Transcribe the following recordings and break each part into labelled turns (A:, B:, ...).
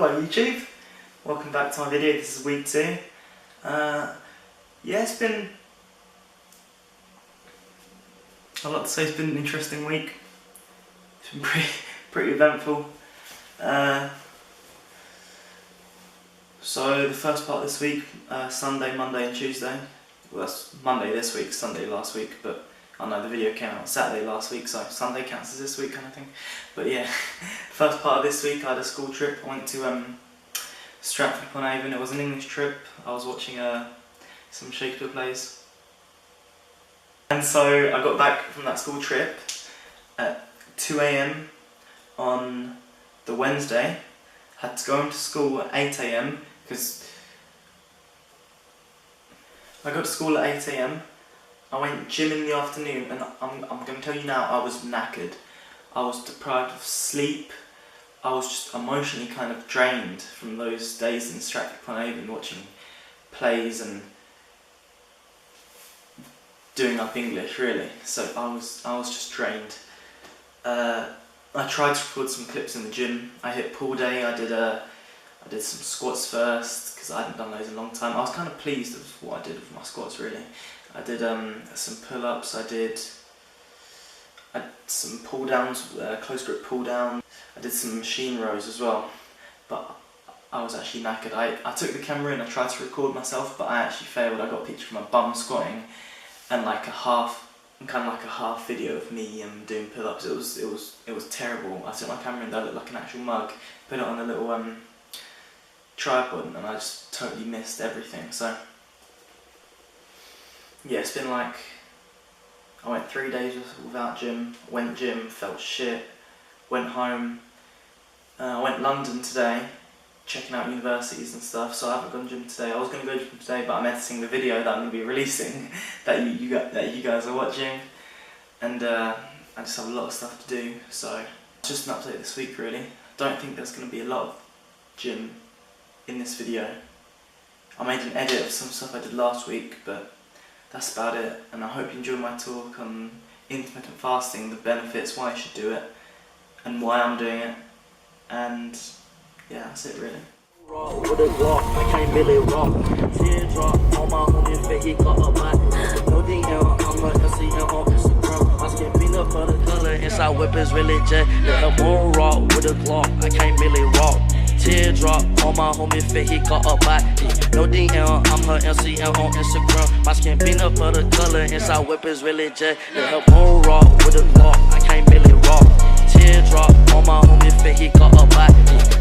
A: Hello YouTube, welcome back to my video. This is week 2. Yeah, it's been, I'd like to say it's been an interesting week. It's been pretty eventful. So the first part of this week, Sunday, Monday and Tuesday. Well, that's Monday this week, Sunday last week, but I know the video came out Saturday last week, so Sunday counts as this week kind of thing. But yeah, first part of this week I had a school trip. I went to Stratford-upon-Avon. It was an English trip. I was watching some Shakespeare plays. And so I got back from that school trip at 2 AM on the Wednesday. Had to go into school at 8 AM because I got to school at 8 AM. I went gym in the afternoon, and I'm going to tell you now, I was knackered. I was deprived of sleep. I was just emotionally kind of drained from those days in Stratford-upon-Avon watching plays and doing up English, really. So I was just drained. I tried to record some clips in the gym. I hit pull day. I did some squats first because I hadn't done those in a long time. I was kind of pleased with what I did with my squats, really. I did some pull-ups. I did some pull-downs, close grip pull-down. I did some machine rows as well, but I was actually knackered. I took the camera and I tried to record myself, but I actually failed. I got a picture of my bum squatting and kind of like a half video of me doing pull-ups. It was terrible. I took my camera and I looked like an actual mug. Put it on a little tripod, and I just totally missed everything. So yeah, it's been like, I went 3 days without gym, went gym, felt shit, went home, I went London today, checking out universities and stuff, so I haven't gone to gym today. I was going to go to gym today, but I'm editing the video that I'm going to be releasing, that you guys are watching, and I just have a lot of stuff to do, so it's just an update this week really. I don't think there's going to be a lot of gym in this video. I made an edit of some stuff I did last week, but that's about it, and I hope you enjoyed my talk on intermittent fasting, the benefits, why you should do it, and why I'm doing it, and yeah, that's it really.
B: With a Glock, I can't really rock. Teardrop on my homie face, he got a back. No DM, I'm not SCM on Instagram. My skin peanut butter color, inside whip is really jet. Yeah, I'm on rock with a Glock, I can't really rock. Teardrop on my homie face, he got a back. No DM, I'm her MCM on Instagram. My skin peanut butter color, inside whip is really jet. Yeah, I'm on rock with a Glock, I can't really rock. Teardrop on my homie face, he got a back.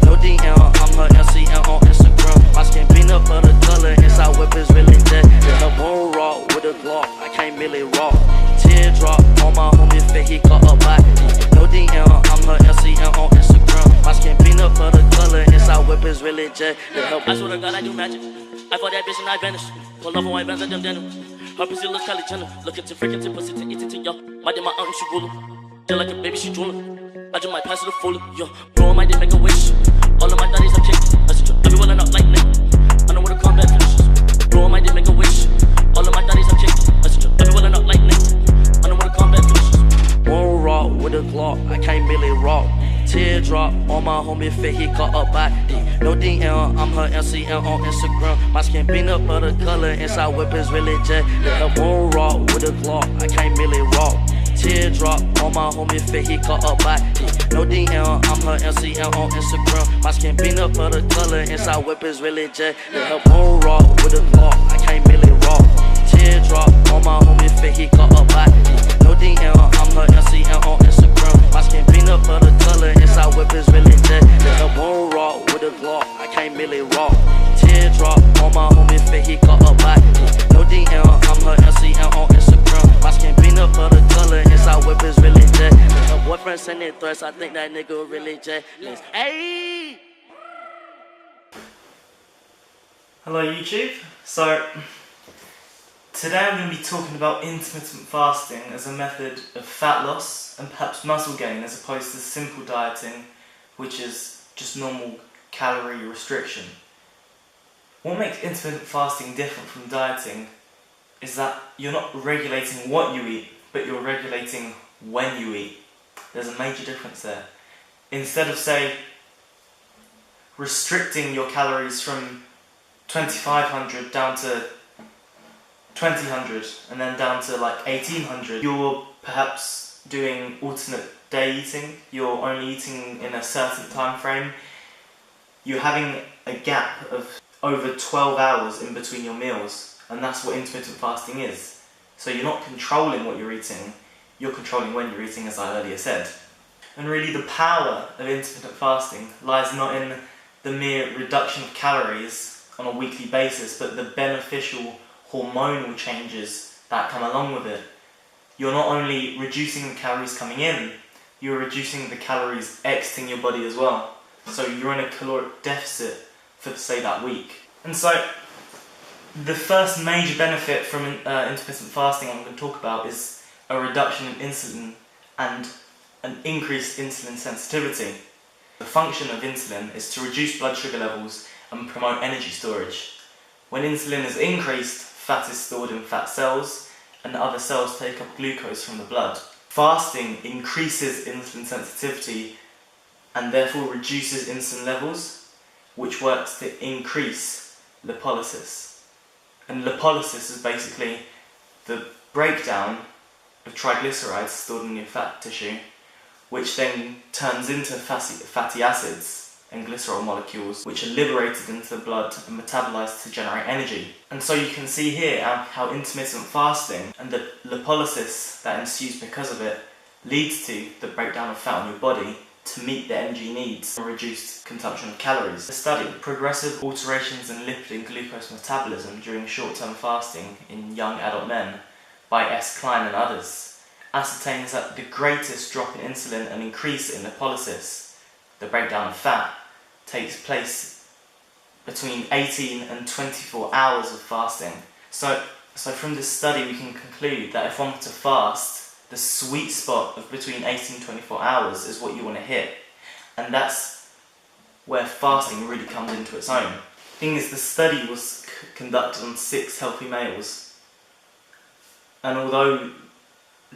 B: No DM, I'm her MCM on Instagram. My skin peanut butter color, inside whip is really jet. Yeah, I'm on rock with a Glock, I can't really rock. Teardrop on my homie face, he got a back. No DM, I'm her MCM on Instagram. My skin peanut butter color, inside whip is really jet. Yeah, I swear to God I do magic. I fought that bitch and I vanished. Pull off on white bands at them denim. Her pussy looks Kylie Jenner. Look at your freaking tip pussy to eat it to yo. My day my aunt she ruler. Just like a baby she drooling. I just might pass it to fuller, yo. Bro, I might make a wish. All of my daddies are kicked. I said, everyone I'm not like Nick. I know where the combat finishes. Bro, I might make a wish. All of my daddies are kicked. I said, everyone I'm not like Nick. I know where the combat finishes. One rock with a Glock, I can't really rock. Teardrop on my homie face, he got a back. No DM, I'm her MCM on Instagram. My skin peanut butter color, inside whip is really jet. Yeah, one rock with a Glock, I can't really rock. Teardrop on my homie face, he got a back. No DM, I'm her MCM on Instagram. My skin peanut butter color, inside whip is really jet. Yeah, one rock with a Glock, I can't really rock. Teardrop on my homie face, he got a back. No DM, I'm her MCM on Instagram. My skin peanut butter color, inside whip is really jet. Yeah, one rock with a Glock, I can't really rock. Teardrop on my homie face, he got a back. No DM, I'm her MCM on Instagram. My skin peanut butter color, inside whip is really jet. Her boyfriend sending threats, I think that nigga really jet. Hey!
A: Hello YouTube. So today I'm going to be talking about intermittent fasting as a method of fat loss and perhaps muscle gain, as opposed to simple dieting, which is just normal calorie restriction. What makes intermittent fasting different from dieting is that you're not regulating what you eat, but you're regulating when you eat. There's a major difference there. Instead of, say, restricting your calories from 2500 down to 2000 and then down to like 1800, you're perhaps doing alternate day eating, you're only eating in a certain time frame, you're having a gap of over 12 hours in between your meals, and that's what intermittent fasting is. So you're not controlling what you're eating, you're controlling when you're eating, as I earlier said. And really the power of intermittent fasting lies not in the mere reduction of calories on a weekly basis, but the beneficial hormonal changes that come along with it. You're not only reducing the calories coming in, you're reducing the calories exiting your body as well. So you're in a caloric deficit for, say, that week. And so the first major benefit from intermittent fasting I'm going to talk about is a reduction in insulin and an increased insulin sensitivity. The function of insulin is to reduce blood sugar levels and promote energy storage. When insulin is increased, fat is stored in fat cells and other cells take up glucose from the blood. Fasting increases insulin sensitivity and therefore reduces insulin levels, which works to increase lipolysis. And lipolysis is basically the breakdown of triglycerides stored in your fat tissue, which then turns into fatty acids and glycerol molecules, which are liberated into the blood and metabolized to generate energy. And so you can see here how intermittent fasting and the lipolysis that ensues because of it leads to the breakdown of fat in your body to meet the energy needs and reduced consumption of calories. The study, Progressive Alterations in Lipid and Glucose Metabolism During Short-Term Fasting in Young Adult Men by S. Klein and others, ascertains that the greatest drop in insulin and increase in lipolysis, the breakdown of fat, takes place between 18 and 24 hours of fasting. So from this study we can conclude that if one were to fast, the sweet spot of between 18 and 24 hours is what you want to hit. And that's where fasting really comes into its own. The thing is, the study was conducted on 6 healthy males. And although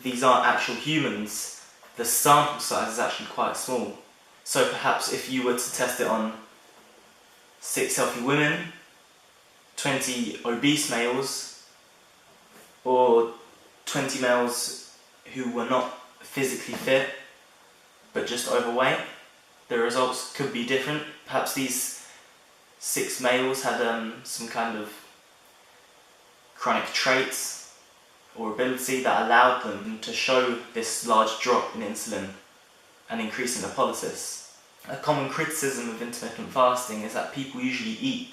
A: these aren't actual humans, the sample size is actually quite small. So perhaps if you were to test it on 6 healthy women, 20 obese males, or 20 males who were not physically fit but just overweight, the results could be different. Perhaps these 6 males had some kind of chronic traits or ability that allowed them to show this large drop in insulin and increase in lipolysis. A common criticism of intermittent fasting is that people usually eat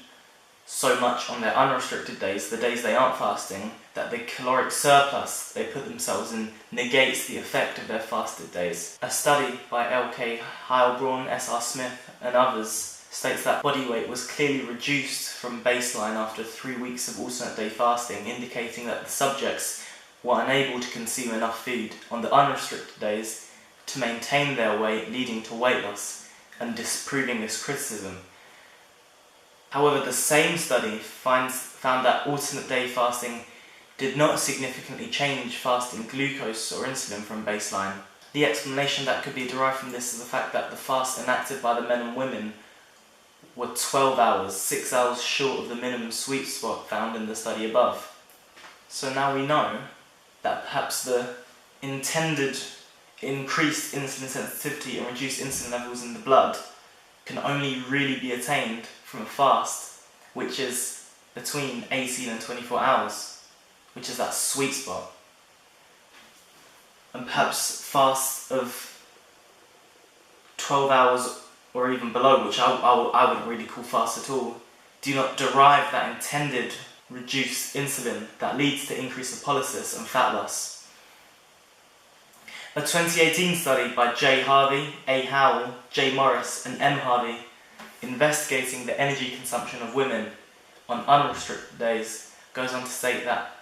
A: so much on their unrestricted days, the days they aren't fasting, that the caloric surplus they put themselves in negates the effect of their fasted days. A study by L.K. Heilbronn, S.R. Smith and others states that body weight was clearly reduced from baseline after 3 weeks of alternate day fasting, indicating that the subjects were unable to consume enough food on the unrestricted days to maintain their weight, leading to weight loss and disproving this criticism. However, the same study found that alternate day fasting did not significantly change fasting glucose or insulin from baseline. The explanation that could be derived from this is the fact that the fast enacted by the men and women were 12 hours, 6 hours short of the minimum sweet spot found in the study above. So now we know that perhaps the intended increased insulin sensitivity and reduced insulin levels in the blood can only really be attained from a fast, which is between 18 and 24 hours, which is that sweet spot. And perhaps fasts of 12 hours or even below, which I wouldn't really call fast at all, do not derive that intended reduced insulin that leads to increased lipolysis and fat loss. A 2018 study by J. Harvey, A. Howell, J. Morris and M. Harvey, investigating the energy consumption of women on unrestricted days, goes on to state that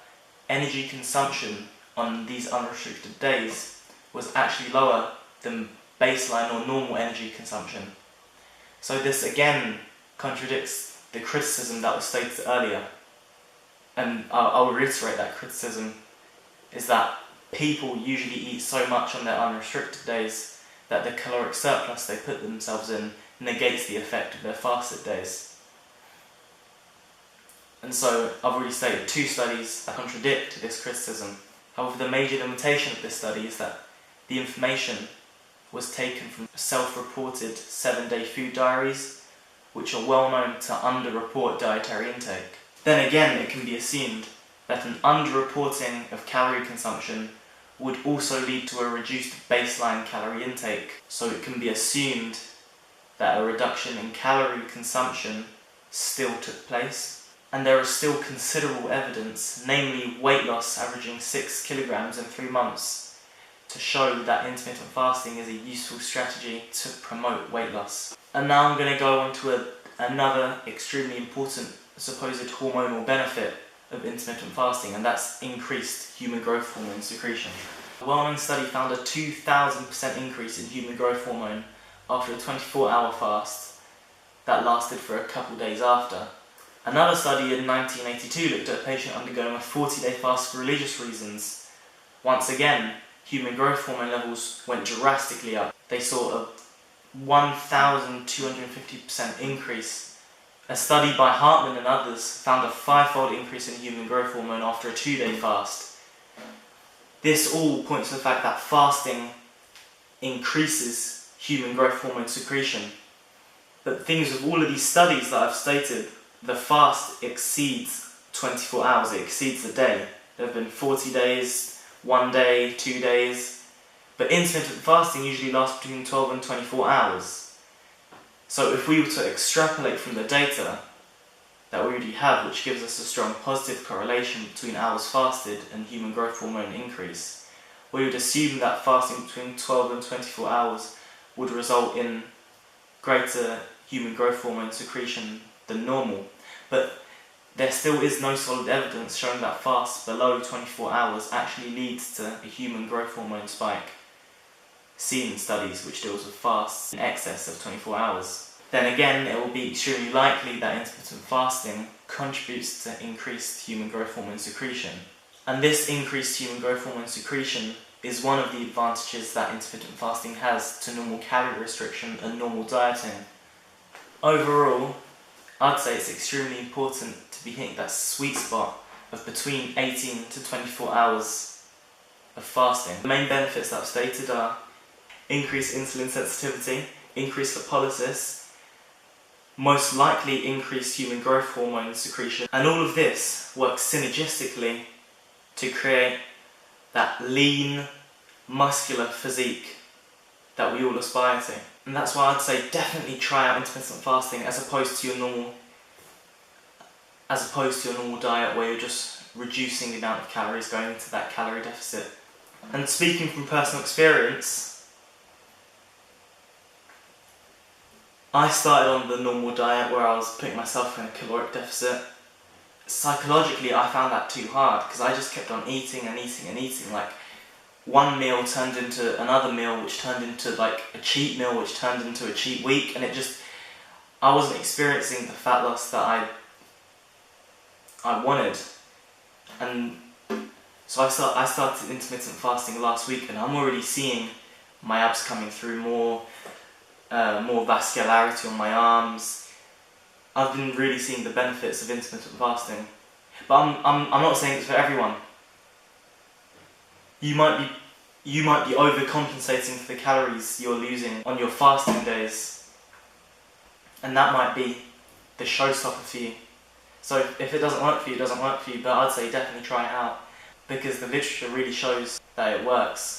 A: energy consumption on these unrestricted days was actually lower than baseline or normal energy consumption. So this again contradicts the criticism that was stated earlier. And I'll reiterate that criticism is that people usually eat so much on their unrestricted days that the caloric surplus they put themselves in negates the effect of their fasted days. And so I've already stated 2 studies that contradict this criticism. However, the major limitation of this study is that the information was taken from self-reported 7-day food diaries, which are well known to underreport dietary intake. Then again, it can be assumed that an underreporting of calorie consumption would also lead to a reduced baseline calorie intake. So it can be assumed that a reduction in calorie consumption still took place. And there is still considerable evidence, namely weight loss averaging 6 kilograms in 3 months, to show that intermittent fasting is a useful strategy to promote weight loss. And now I'm going to go on to another extremely important supposed hormonal benefit of intermittent fasting, and that's increased human growth hormone secretion. A well-known study found a 2,000% increase in human growth hormone after a 24-hour fast that lasted for a couple days after. Another study in 1982 looked at a patient undergoing a 40-day fast for religious reasons. Once again, human growth hormone levels went drastically up. They saw a 1,250% increase. A study by Hartman and others found a 5-fold increase in human growth hormone after a 2-day fast. This all points to the fact that fasting increases human growth hormone secretion. But the thing is, with all of these studies that I've stated, the fast exceeds 24 hours, it exceeds a day. There have been 40 days, 1 day, 2 days, but intermittent fasting usually lasts between 12 and 24 hours. So if we were to extrapolate from the data that we already have, which gives us a strong positive correlation between hours fasted and human growth hormone increase, we would assume that fasting between 12 and 24 hours would result in greater human growth hormone secretion than normal. But there still is no solid evidence showing that fasts below 24 hours actually leads to a human growth hormone spike seen in studies which deals with fasts in excess of 24 hours. Then again, it will be extremely likely that intermittent fasting contributes to increased human growth hormone secretion. And this increased human growth hormone secretion is one of the advantages that intermittent fasting has to normal calorie restriction and normal dieting. Overall, I'd say it's extremely important to be hitting that sweet spot of between 18 to 24 hours of fasting. The main benefits that I've stated are increased insulin sensitivity, increased lipolysis, most likely increased human growth hormone secretion, and all of this works synergistically to create that lean, muscular physique that we all aspire to. And that's why I'd say definitely try out intermittent fasting as opposed to your normal diet where you're just reducing the amount of calories going into that calorie deficit. And speaking from personal experience, I started on the normal diet where I was putting myself in a caloric deficit. Psychologically, I found that too hard because I just kept on eating and eating and eating. Like, one meal turned into another meal, which turned into like a cheat meal, which turned into a cheat week, and I wasn't experiencing the fat loss that I wanted. And so I started intermittent fasting last week, and I'm already seeing my abs coming through, more vascularity on my arms. I've been really seeing the benefits of intermittent fasting. But I'm not saying it's for everyone. You might be overcompensating for the calories you're losing on your fasting days, and that might be the showstopper for you. So if it doesn't work for you, it doesn't work for you, but I'd say definitely try it out, because the literature really shows that it works.